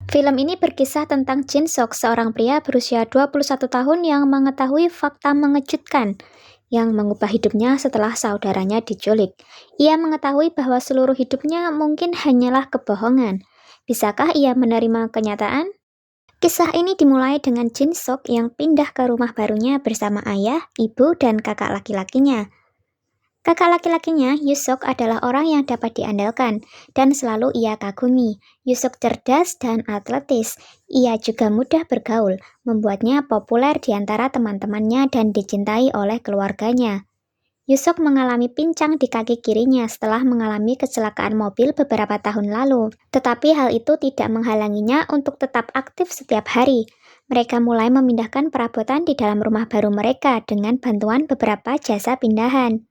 Film ini berkisah tentang Jin Sok, seorang pria berusia 21 tahun yang mengetahui fakta mengejutkan yang mengubah hidupnya setelah saudaranya diculik. Ia mengetahui bahwa seluruh hidupnya mungkin hanyalah kebohongan. Bisakah ia menerima kenyataan? Kisah ini dimulai dengan Jin Sok yang pindah ke rumah barunya bersama ayah, ibu, dan kakak laki-lakinya. Kakak laki-lakinya, Yusok, adalah orang yang dapat diandalkan dan selalu ia kagumi. Yusok cerdas dan atletis. Ia juga mudah bergaul, membuatnya populer di antara teman-temannya dan dicintai oleh keluarganya. Yusok mengalami pincang di kaki kirinya setelah mengalami kecelakaan mobil beberapa tahun lalu. Tetapi hal itu tidak menghalanginya untuk tetap aktif setiap hari. Mereka mulai memindahkan perabotan di dalam rumah baru mereka dengan bantuan beberapa jasa pindahan.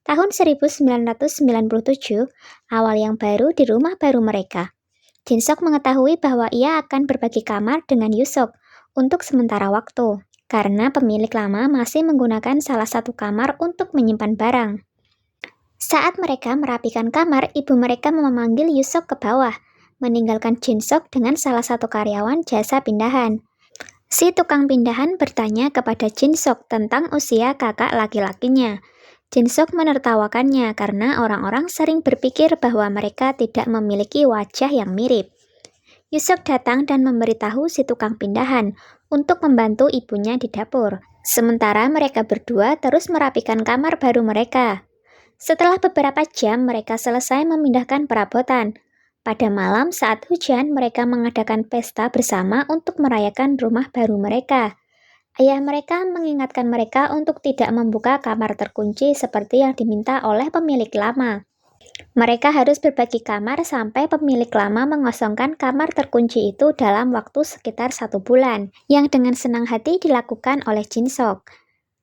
Tahun 1997, awal yang baru di rumah baru mereka. Jinsok mengetahui bahwa ia akan berbagi kamar dengan Yusok untuk sementara waktu, karena pemilik lama masih menggunakan salah satu kamar untuk menyimpan barang. Saat mereka merapikan kamar, ibu mereka memanggil Yusok ke bawah, meninggalkan Jinsok dengan salah satu karyawan jasa pindahan. Si tukang pindahan bertanya kepada Jinsok tentang usia kakak laki-lakinya. Jinsok menertawakannya karena orang-orang sering berpikir bahwa mereka tidak memiliki wajah yang mirip. Yusok datang dan memberitahu si tukang pindahan untuk membantu ibunya di dapur. Sementara mereka berdua terus merapikan kamar baru mereka. Setelah beberapa jam, mereka selesai memindahkan perabotan. Pada malam saat hujan, mereka mengadakan pesta bersama untuk merayakan rumah baru mereka. Ayah mereka mengingatkan mereka untuk tidak membuka kamar terkunci seperti yang diminta oleh pemilik lama. Mereka harus berbagi kamar sampai pemilik lama mengosongkan kamar terkunci itu dalam waktu sekitar 1 bulan, yang dengan senang hati dilakukan oleh Jinsok.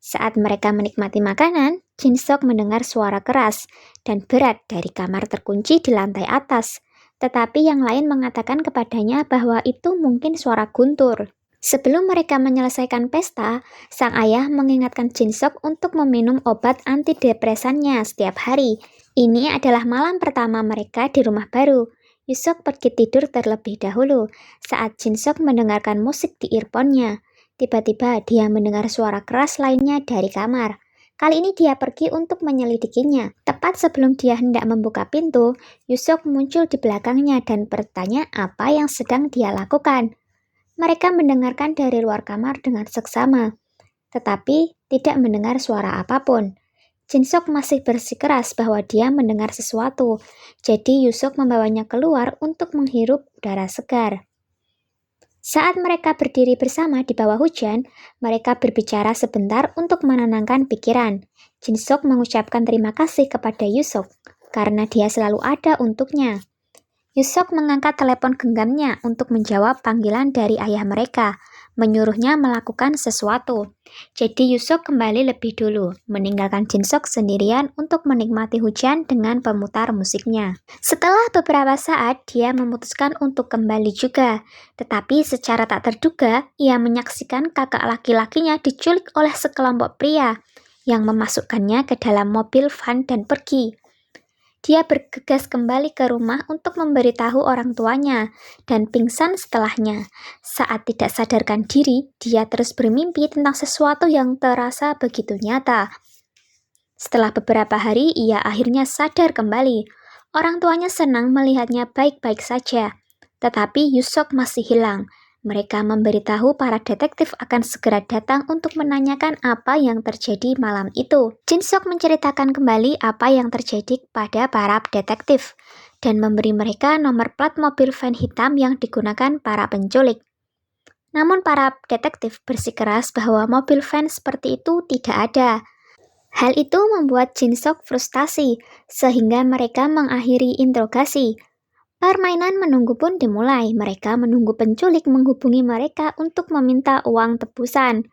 Saat mereka menikmati makanan, Jinsok mendengar suara keras dan berat dari kamar terkunci di lantai atas, tetapi yang lain mengatakan kepadanya bahwa itu mungkin suara guntur. Sebelum mereka menyelesaikan pesta, sang ayah mengingatkan Jinsok untuk meminum obat antidepresannya setiap hari. Ini adalah malam pertama mereka di rumah baru. Yusok pergi tidur terlebih dahulu saat Jinsok mendengarkan musik di earphone-nya. Tiba-tiba dia mendengar suara keras lainnya dari kamar. Kali ini dia pergi untuk menyelidikinya. Tepat sebelum dia hendak membuka pintu, Yusok muncul di belakangnya dan bertanya apa yang sedang dia lakukan. Mereka mendengarkan dari luar kamar dengan seksama, tetapi tidak mendengar suara apapun. Jinsok masih bersikeras bahwa dia mendengar sesuatu, jadi Yusok membawanya keluar untuk menghirup udara segar. Saat mereka berdiri bersama di bawah hujan, mereka berbicara sebentar untuk menenangkan pikiran. Jinsok mengucapkan terima kasih kepada Yusok, karena dia selalu ada untuknya. Yusok mengangkat telepon genggamnya untuk menjawab panggilan dari ayah mereka, menyuruhnya melakukan sesuatu. Jadi Yusok kembali lebih dulu, meninggalkan Jinsok sendirian untuk menikmati hujan dengan pemutar musiknya. Setelah beberapa saat, dia memutuskan untuk kembali juga. Tetapi secara tak terduga, ia menyaksikan kakak laki-lakinya diculik oleh sekelompok pria yang memasukkannya ke dalam mobil van dan pergi. Dia bergegas kembali ke rumah untuk memberitahu orang tuanya dan pingsan setelahnya. Saat tidak sadarkan diri, dia terus bermimpi tentang sesuatu yang terasa begitu nyata. Setelah beberapa hari, ia akhirnya sadar kembali. Orang tuanya senang melihatnya baik-baik saja, tetapi Yusok masih hilang. Mereka memberitahu para detektif akan segera datang untuk menanyakan apa yang terjadi malam itu. Jinsok menceritakan kembali apa yang terjadi pada para detektif dan memberi mereka nomor plat mobil van hitam yang digunakan para penculik. Namun para detektif bersikeras bahwa mobil van seperti itu tidak ada. Hal itu membuat Jinsok frustasi, sehingga mereka mengakhiri interogasi. Permainan menunggu pun dimulai. Mereka menunggu penculik menghubungi mereka untuk meminta uang tebusan.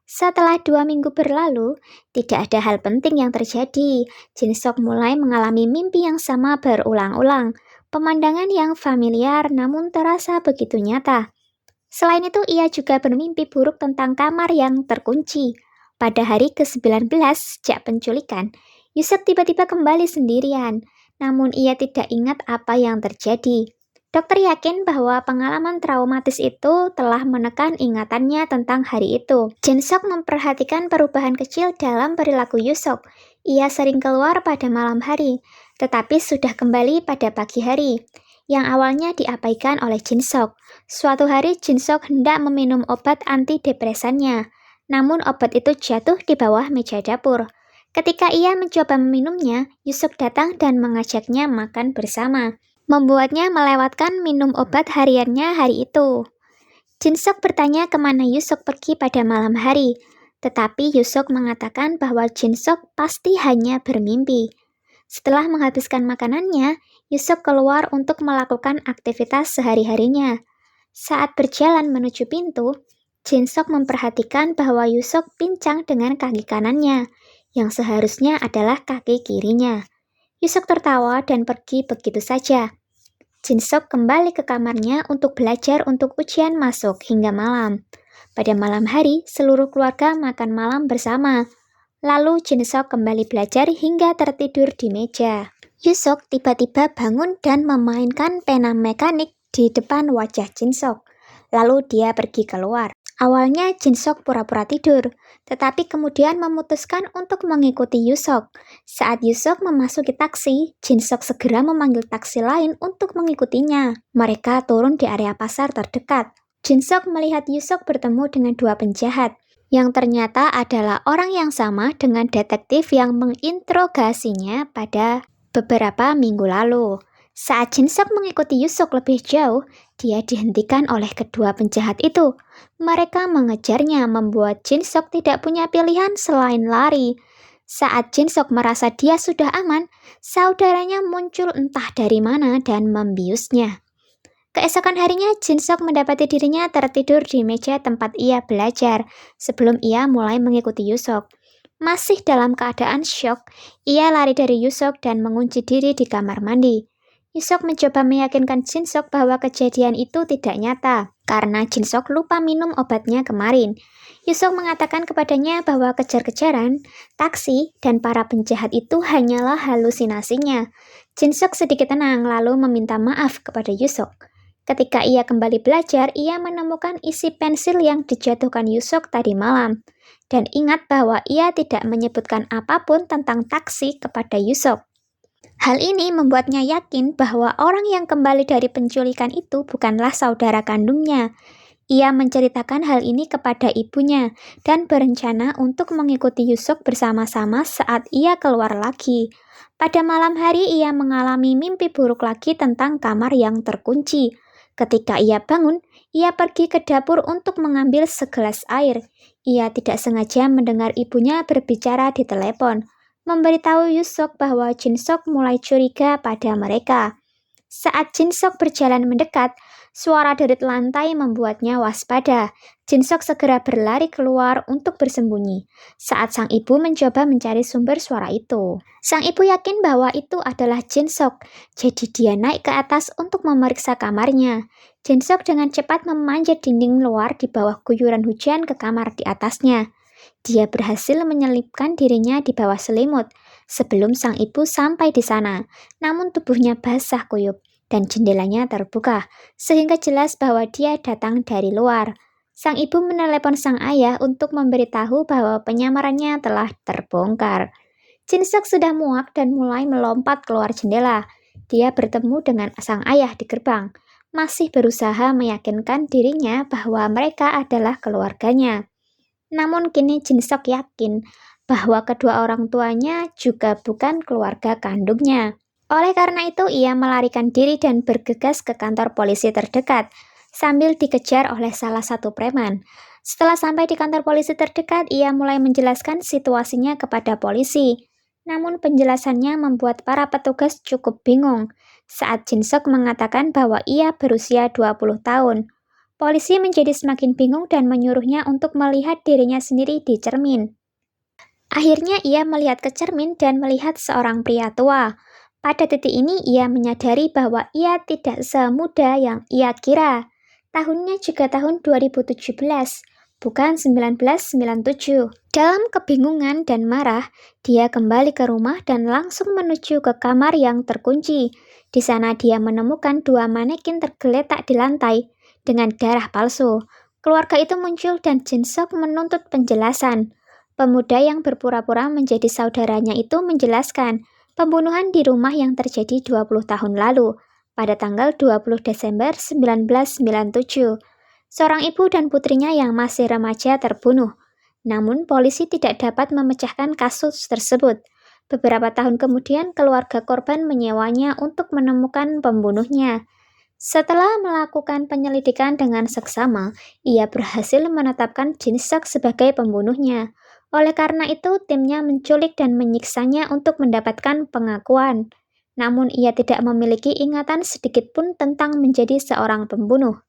Setelah 2 minggu berlalu, tidak ada hal penting yang terjadi. Jinsok mulai mengalami mimpi yang sama berulang-ulang. Pemandangan yang familiar namun terasa begitu nyata. Selain itu, ia juga bermimpi buruk tentang kamar yang terkunci. Pada hari ke-19 sejak penculikan, Yusuf tiba-tiba kembali sendirian. Namun ia tidak ingat apa yang terjadi. Dokter yakin bahwa pengalaman traumatis itu telah menekan ingatannya tentang hari itu. Jin-sok memperhatikan perubahan kecil dalam perilaku Yusok. Ia sering keluar pada malam hari, tetapi sudah kembali pada pagi hari, yang awalnya diabaikan oleh Jin-sok. Suatu hari Jin-sok hendak meminum obat antidepresannya, namun obat itu jatuh di bawah meja dapur. Ketika ia mencoba meminumnya, Yusok datang dan mengajaknya makan bersama, membuatnya melewatkan minum obat hariannya hari itu. Jin-sok bertanya kemana Yusok pergi pada malam hari, tetapi Yusok mengatakan bahwa Jin-sok pasti hanya bermimpi. Setelah menghabiskan makanannya, Yusok keluar untuk melakukan aktivitas sehari-harinya. Saat berjalan menuju pintu, Jin-sok memperhatikan bahwa Yusok pincang dengan kaki kanannya, yang seharusnya adalah kaki kirinya. Yusok tertawa dan pergi begitu saja. Jin-sok kembali ke kamarnya untuk belajar untuk ujian masuk hingga malam. Pada malam hari, seluruh keluarga makan malam bersama. Lalu Jin-sok kembali belajar hingga tertidur di meja. Yusok tiba-tiba bangun dan memainkan pena mekanik di depan wajah Jin-sok. Lalu dia pergi keluar. Awalnya Jin-sok pura-pura tidur, tetapi kemudian memutuskan untuk mengikuti Yusok. Saat Yusok memasuki taksi, Jin-sok segera memanggil taksi lain untuk mengikutinya. Mereka turun di area pasar terdekat. Jin-sok melihat Yusok bertemu dengan dua penjahat, yang ternyata adalah orang yang sama dengan detektif yang menginterogasinya pada beberapa minggu lalu. Saat Jin-sok mengikuti Yusok lebih jauh, dia dihentikan oleh kedua penjahat itu. Mereka mengejarnya, membuat Jin-sok tidak punya pilihan selain lari. Saat Jin-sok merasa dia sudah aman, saudaranya muncul entah dari mana dan membiusnya. Keesokan harinya, Jin-sok mendapati dirinya tertidur di meja tempat ia belajar sebelum ia mulai mengikuti Yusok. Masih dalam keadaan syok, ia lari dari Yusok dan mengunci diri di kamar mandi. Yusok mencoba meyakinkan Jin-sok bahwa kejadian itu tidak nyata, karena Jin-sok lupa minum obatnya kemarin. Yusok mengatakan kepadanya bahwa kejar-kejaran, taksi, dan para penjahat itu hanyalah halusinasinya. Jin-sok sedikit tenang lalu meminta maaf kepada Yusok. Ketika ia kembali belajar, ia menemukan isi pensil yang dijatuhkan Yusok tadi malam, dan ingat bahwa ia tidak menyebutkan apapun tentang taksi kepada Yusok. Hal ini membuatnya yakin bahwa orang yang kembali dari penculikan itu bukanlah saudara kandungnya. Ia menceritakan hal ini kepada ibunya dan berencana untuk mengikuti Yusok bersama-sama saat ia keluar lagi. Pada malam hari ia mengalami mimpi buruk lagi tentang kamar yang terkunci. Ketika ia bangun, ia pergi ke dapur untuk mengambil segelas air. Ia tidak sengaja mendengar ibunya berbicara di telepon, memberitahu Yusok bahwa Jin-sok mulai curiga pada mereka. Saat Jin-sok berjalan mendekat, suara derit lantai membuatnya waspada. Jin-sok segera berlari keluar untuk bersembunyi saat sang ibu mencoba mencari sumber suara itu. Sang ibu yakin bahwa itu adalah Jin-sok, jadi dia naik ke atas untuk memeriksa kamarnya. Jin-sok dengan cepat memanjat dinding luar di bawah guyuran hujan ke kamar di atasnya. Dia berhasil menyelipkan dirinya di bawah selimut sebelum sang ibu sampai di sana, namun tubuhnya basah kuyup dan jendelanya terbuka, sehingga jelas bahwa dia datang dari luar. Sang ibu menelepon sang ayah untuk memberitahu bahwa penyamarannya telah terbongkar. Jin-sok sudah muak dan mulai melompat keluar jendela. Dia bertemu dengan sang ayah di gerbang, masih berusaha meyakinkan dirinya bahwa mereka adalah keluarganya. Namun kini Jin-sok yakin bahwa kedua orang tuanya juga bukan keluarga kandungnya. Oleh karena itu, ia melarikan diri dan bergegas ke kantor polisi terdekat, sambil dikejar oleh salah satu preman. Setelah sampai di kantor polisi terdekat, ia mulai menjelaskan situasinya kepada polisi. Namun penjelasannya membuat para petugas cukup bingung saat Jin-sok mengatakan bahwa ia berusia 20 tahun. Polisi menjadi semakin bingung dan menyuruhnya untuk melihat dirinya sendiri di cermin. Akhirnya ia melihat ke cermin dan melihat seorang pria tua. Pada titik ini ia menyadari bahwa ia tidak semuda yang ia kira. Tahunnya juga tahun 2017, bukan 1997. Dalam kebingungan dan marah, dia kembali ke rumah dan langsung menuju ke kamar yang terkunci. Di sana dia menemukan 2 manekin tergeletak di lantai dengan darah palsu. Keluarga itu muncul dan Jin Sok menuntut penjelasan. Pemuda yang berpura-pura menjadi saudaranya itu menjelaskan pembunuhan di rumah yang terjadi 20 tahun lalu, pada tanggal 20 Desember 1997. Seorang ibu dan putrinya yang masih remaja terbunuh. Namun polisi tidak dapat memecahkan kasus tersebut. Beberapa tahun kemudian keluarga korban menyewanya untuk menemukan pembunuhnya. Setelah melakukan penyelidikan dengan seksama, ia berhasil menetapkan Jin Sok sebagai pembunuhnya. Oleh karena itu, timnya menculik dan menyiksanya untuk mendapatkan pengakuan. Namun ia tidak memiliki ingatan sedikit pun tentang menjadi seorang pembunuh.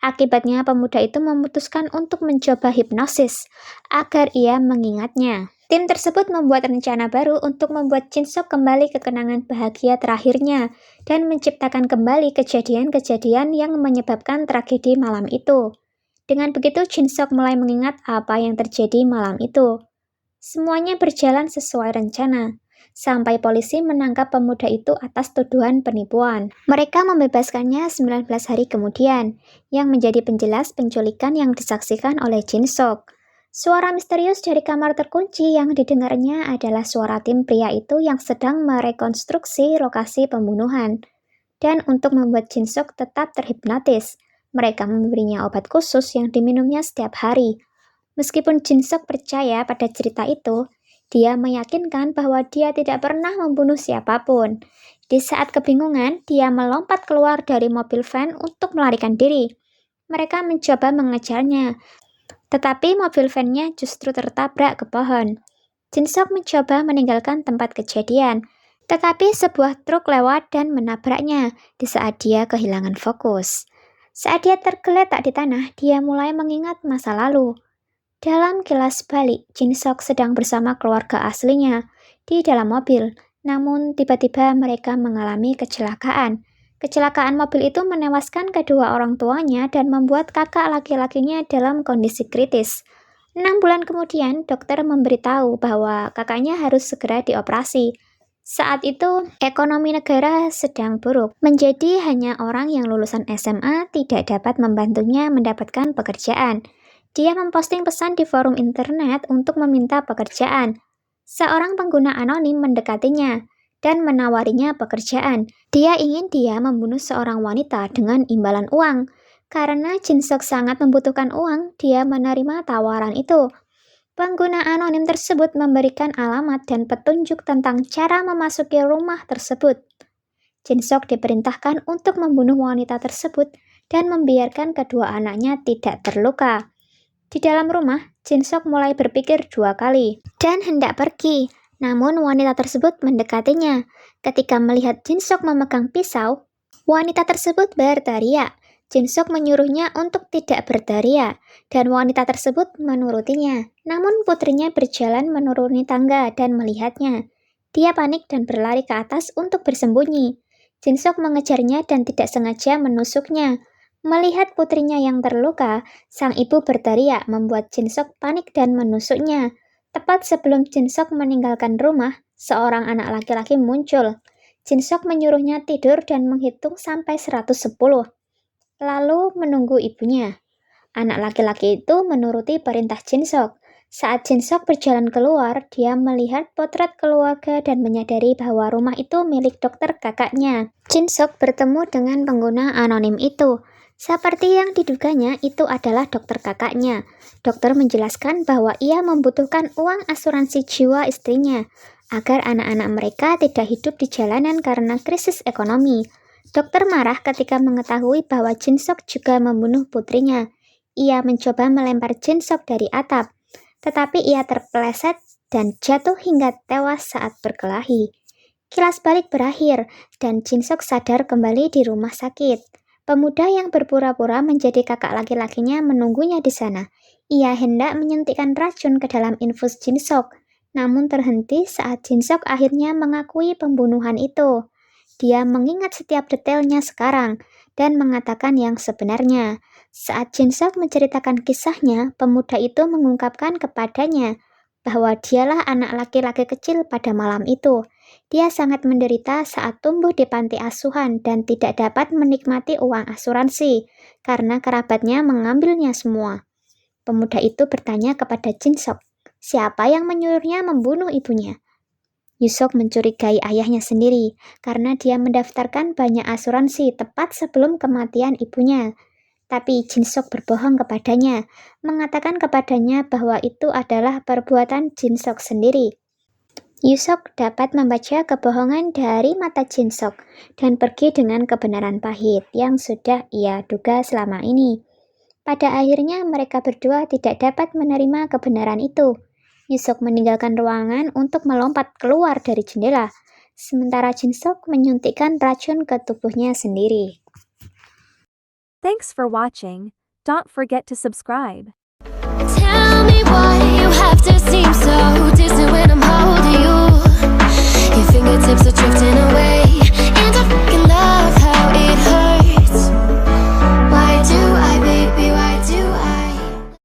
Akibatnya, pemuda itu memutuskan untuk mencoba hipnosis agar ia mengingatnya. Tim tersebut membuat rencana baru untuk membuat Jin Sok kembali ke kenangan bahagia terakhirnya dan menciptakan kembali kejadian-kejadian yang menyebabkan tragedi malam itu. Dengan begitu, Jin Sok mulai mengingat apa yang terjadi malam itu. Semuanya berjalan sesuai rencana, sampai polisi menangkap pemuda itu atas tuduhan penipuan. Mereka membebaskannya 19 hari kemudian, yang menjadi penjelas penculikan yang disaksikan oleh Jin Sok. Suara misterius dari kamar terkunci yang didengarnya adalah suara tim pria itu yang sedang merekonstruksi lokasi pembunuhan. Dan untuk membuat Jin Sok tetap terhipnotis, mereka memberinya obat khusus yang diminumnya setiap hari. Meskipun Jin Sok percaya pada cerita itu, dia meyakinkan bahwa dia tidak pernah membunuh siapapun. Di saat kebingungan, dia melompat keluar dari mobil van untuk melarikan diri. Mereka mencoba mengejarnya, tetapi mobil van-nya justru tertabrak ke pohon. Jin Sok mencoba meninggalkan tempat kejadian, tetapi sebuah truk lewat dan menabraknya di saat dia kehilangan fokus. Saat dia tergeletak di tanah, dia mulai mengingat masa lalu. Dalam kilas balik, Jin Sok sedang bersama keluarga aslinya di dalam mobil, namun tiba-tiba mereka mengalami kecelakaan. Kecelakaan mobil itu menewaskan kedua orang tuanya dan membuat kakak laki-lakinya dalam kondisi kritis. 6 bulan kemudian, dokter memberitahu bahwa kakaknya harus segera dioperasi. Saat itu, ekonomi negara sedang buruk. Menjadi hanya orang yang lulusan SMA tidak dapat membantunya mendapatkan pekerjaan. Dia memposting pesan di forum internet untuk meminta pekerjaan. Seorang pengguna anonim mendekatinya dan menawarinya pekerjaan. Dia ingin dia membunuh seorang wanita dengan imbalan uang. Karena Jin Sok sangat membutuhkan uang, dia menerima tawaran itu. Pengguna anonim tersebut memberikan alamat dan petunjuk tentang cara memasuki rumah tersebut. Jin Sok diperintahkan untuk membunuh wanita tersebut dan membiarkan kedua anaknya tidak terluka. Di dalam rumah, Jin Sok mulai berpikir 2 kali dan hendak pergi. Namun wanita tersebut mendekatinya. Ketika melihat Jin Sok memegang pisau, wanita tersebut berteriak. Jin Sok menyuruhnya untuk tidak berteriak, dan wanita tersebut menurutinya. Namun putrinya berjalan menuruni tangga dan melihatnya. Dia panik dan berlari ke atas untuk bersembunyi. Jin Sok mengejarnya dan tidak sengaja menusuknya. Melihat putrinya yang terluka, sang ibu berteriak membuat Jin Sok panik dan menusuknya. Tepat sebelum Jin Sok meninggalkan rumah, seorang anak laki-laki muncul. Jin Sok menyuruhnya tidur dan menghitung sampai 110. Lalu menunggu ibunya. Anak laki-laki itu menuruti perintah Jin Sok. Saat Jin Sok berjalan keluar, dia melihat potret keluarga dan menyadari bahwa rumah itu milik dokter kakaknya. Jin Sok bertemu dengan pengguna anonim itu. Seperti yang diduganya, itu adalah dokter kakaknya. Dokter menjelaskan bahwa ia membutuhkan uang asuransi jiwa istrinya, agar anak-anak mereka tidak hidup di jalanan karena krisis ekonomi. Dokter marah ketika mengetahui bahwa Jin Sok juga membunuh putrinya. Ia mencoba melempar Jin Sok dari atap, tetapi ia terpeleset dan jatuh hingga tewas saat berkelahi. Kilas balik berakhir, dan Jin Sok sadar kembali di rumah sakit. Pemuda yang berpura-pura menjadi kakak laki-lakinya menunggunya di sana. Ia hendak menyuntikkan racun ke dalam infus Jin Sok, namun terhenti saat Jin Sok akhirnya mengakui pembunuhan itu. Dia mengingat setiap detailnya sekarang dan mengatakan yang sebenarnya. Saat Jin Sok menceritakan kisahnya, pemuda itu mengungkapkan kepadanya bahwa dialah anak laki-laki kecil pada malam itu. Dia sangat menderita saat tumbuh di panti asuhan dan tidak dapat menikmati uang asuransi karena kerabatnya mengambilnya semua. Pemuda itu bertanya kepada Jin Sok, siapa yang menyuruhnya membunuh ibunya? Yusok mencurigai ayahnya sendiri karena dia mendaftarkan banyak asuransi tepat sebelum kematian ibunya. Tapi Jin Sok berbohong kepadanya, mengatakan kepadanya bahwa itu adalah perbuatan Jin Sok sendiri. Yusok dapat membaca kebohongan dari mata Jin Sok dan pergi dengan kebenaran pahit yang sudah ia duga selama ini. Pada akhirnya mereka berdua tidak dapat menerima kebenaran itu. Yusok meninggalkan ruangan untuk melompat keluar dari jendela, sementara Jin Sok menyuntikkan racun ke tubuhnya sendiri. Thanks for watching. Don't forget to subscribe. Tell me why you have to seem so distant when I'm holding you. Your fingertips are drifting away.